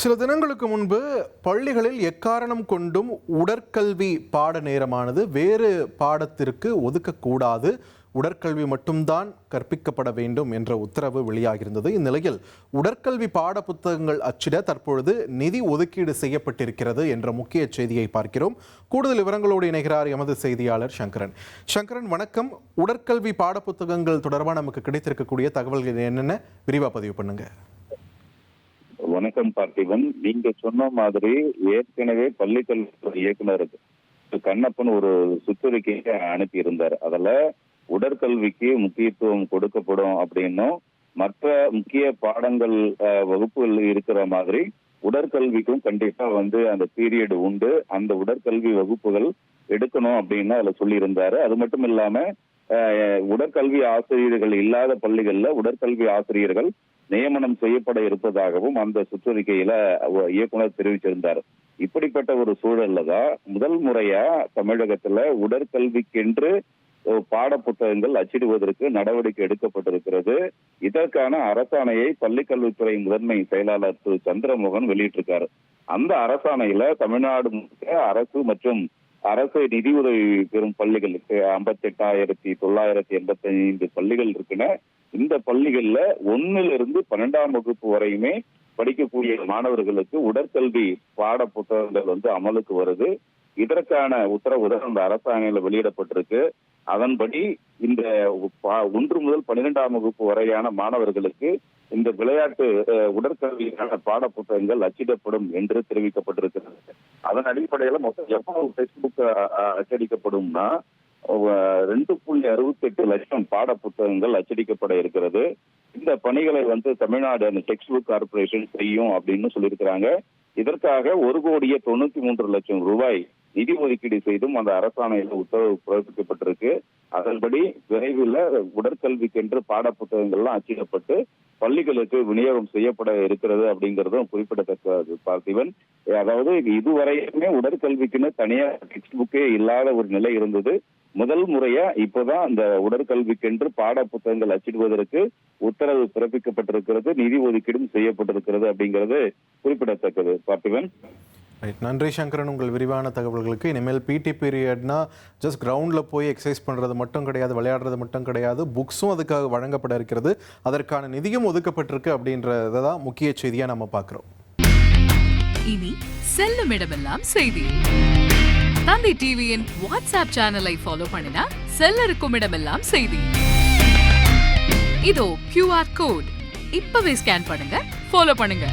சில தினங்களுக்கு முன்பு பள்ளிகளில் எக்காரணம் கொண்டும் உடற்கல்வி பாட நேரமானது வேறு பாடத்திற்கு ஒதுக்கக்கூடாது, உடற்கல்வி மட்டும்தான் கற்பிக்கப்பட வேண்டும் என்ற உத்தரவு வெளியாகியிருந்தது. இந்நிலையில் உடற்கல்வி பாட புத்தகங்கள் அச்சிட தற்பொழுது நிதி ஒதுக்கீடு செய்யப்பட்டிருக்கிறது என்ற முக்கிய செய்தியை பார்க்கிறோம். கூடுதல் விவரங்களோடு இணைகிறார் எமது செய்தியாளர் சங்கரன். சங்கரன், வணக்கம். உடற்கல்வி பாட புத்தகங்கள் தொடர்பாக நமக்கு கிடைத்திருக்கக்கூடிய தகவல்கள் என்னென்ன விரிவாக பதிவு பண்ணுங்க. வணக்கம் பார்த்திபன். நீங்க சொன்ன மாதிரி ஏற்கனவே பள்ளிக்கல்வி இயக்குனர் கண்ணப்பன் ஒரு சுற்றறிக்கையை அனுப்பி இருந்தார். அதுல உடற்கல்விக்கு முக்கியத்துவம் கொடுக்கப்படும் அப்படின்னும், மற்ற முக்கிய பாடங்கள் வகுப்புகள் இருக்கிற மாதிரி உடற்கல்விக்கும் கண்டிப்பா அந்த பீரியட் உண்டு, அந்த உடற்கல்வி வகுப்புகள் எடுக்கணும் அப்படின்னு அதுல சொல்லி இருந்தாரு. அது மட்டும் இல்லாம உடற்கல்வி ஆசிரியர்கள் இல்லாத பள்ளிகள்ல உடற்கல்வி ஆசிரியர்கள் நியமனம் செய்யப்பட இருப்பதாகவும் அந்த சுற்றறிக்கையில இயக்குனர் தெரிவிச்சிருந்தார். இப்படிப்பட்ட ஒரு சூழல்ல தான் முதல் முறையா தமிழகத்துல உடற்கல்விக்கென்று பாட புத்தகங்கள் அச்சிடுவதற்கு நடவடிக்கை எடுக்கப்பட்டிருக்கிறது. இதற்கான அரசாணையை பள்ளிக்கல்வித்துறை முதன்மை செயலாளர் திரு சந்திரமோகன் வெளியிட்டிருக்காரு. அந்த அரசாணையில தமிழ்நாடு அரசு மற்றும் அரசு நிதி உதவி பெறும் பள்ளிகளுக்கு 58,985 பள்ளிகள் இருக்குன்னு, இந்த பள்ளிகள்ல 1லிருந்து 12ஆம் வகுப்பு வரையுமே படிக்கக்கூடிய மாணவர்களுக்கு உடற்கல்வி பாட புத்தகங்கள் அமலுக்கு வருது. இதற்கான உத்தரவு அந்த அரசாணையில வெளியிடப்பட்டிருக்கு. அதன்படி இந்த 1 முதல் 12ஆம் வகுப்பு வரையான மாணவர்களுக்கு இந்த விளையாட்டு உடற்கல்விக்கான பாட புத்தகங்கள் அச்சிடப்படும் என்று தெரிவிக்கப்பட்டிருக்கிறது. அதன் அடிப்படையில மொத்தம் எவ்வளவு டெக்ஸ்ட் புக் அச்சடிக்கப்படும்னா 2.68 லட்சம் பாட புத்தகங்கள் அச்சடிக்கப்பட இருக்கிறது. இந்த பணிகளை தமிழ்நாடு டெக்ஸ்ட் புக் கார்பரேஷன் செய்யும் அப்படின்னு சொல்லியிருக்கிறாங்க. இதற்காக 1,93,00,000 ரூபாய் நிதி ஒதுக்கீடு செய்தும் அந்த அரசாணையில உத்தரவு பிறப்பிக்கப்பட்டிருக்கு. அதன்படி விரைவில் உடற்கல்விக்கென்று பாட புத்தகங்கள்லாம் அச்சிடப்பட்டு பள்ளிகளுக்கு விநியோகம் செய்யப்பட இருக்கிறது அப்படிங்கிறதும் குறிப்பிடத்தக்கது பார்த்திபன். அதாவது இதுவரையுமே உடற்கல்விக்குன்னு தனியார் டெக்ஸ்ட் புக்கே இல்லாத ஒரு நிலை இருந்தது. முதல் முறையா இப்பதான் இந்த உடற்கல்விக்கென்று பாட புத்தகங்கள் அச்சிடுவதற்கு உத்தரவு பிறப்பிக்கப்பட்டிருக்கிறது, நிதி ஒதுக்கீடும் செய்யப்பட்டிருக்கிறது அப்படிங்கிறது குறிப்பிடத்தக்கது பார்த்திபன். நன்றி சங்கரன், உங்கள் விரிவான தகவல்களுக்கு. இனிமேல் பிடி பீரியட்னா ஜஸ்ட் கிரவுண்டில் போய் எக்ஸசைஸ் பண்ணுறது மட்டும் கிடையாது, விளையாடுறது மட்டும் கிடையாது, புக்ஸும் அதுக்காக வழங்கப்பட இருக்கிறது, அதற்கான நிதியும் ஒதுக்கப்பட்டிருக்கு அப்படின்றத தான் முக்கிய செய்தியாக நம்ம பார்க்குறோம். இனி செல்லும் இடமெல்லாம் செய்தி. தந்தை டிவியின் வாட்ஸ்அப் சேனலை ஃபாலோ பண்ணினா செல்ல இருக்கும் இடமெல்லாம் செய்தி. இதோ QR கோட், இப்பவே ஸ்கேன் பண்ணுங்க, ஃபாலோ பண்ணுங்க.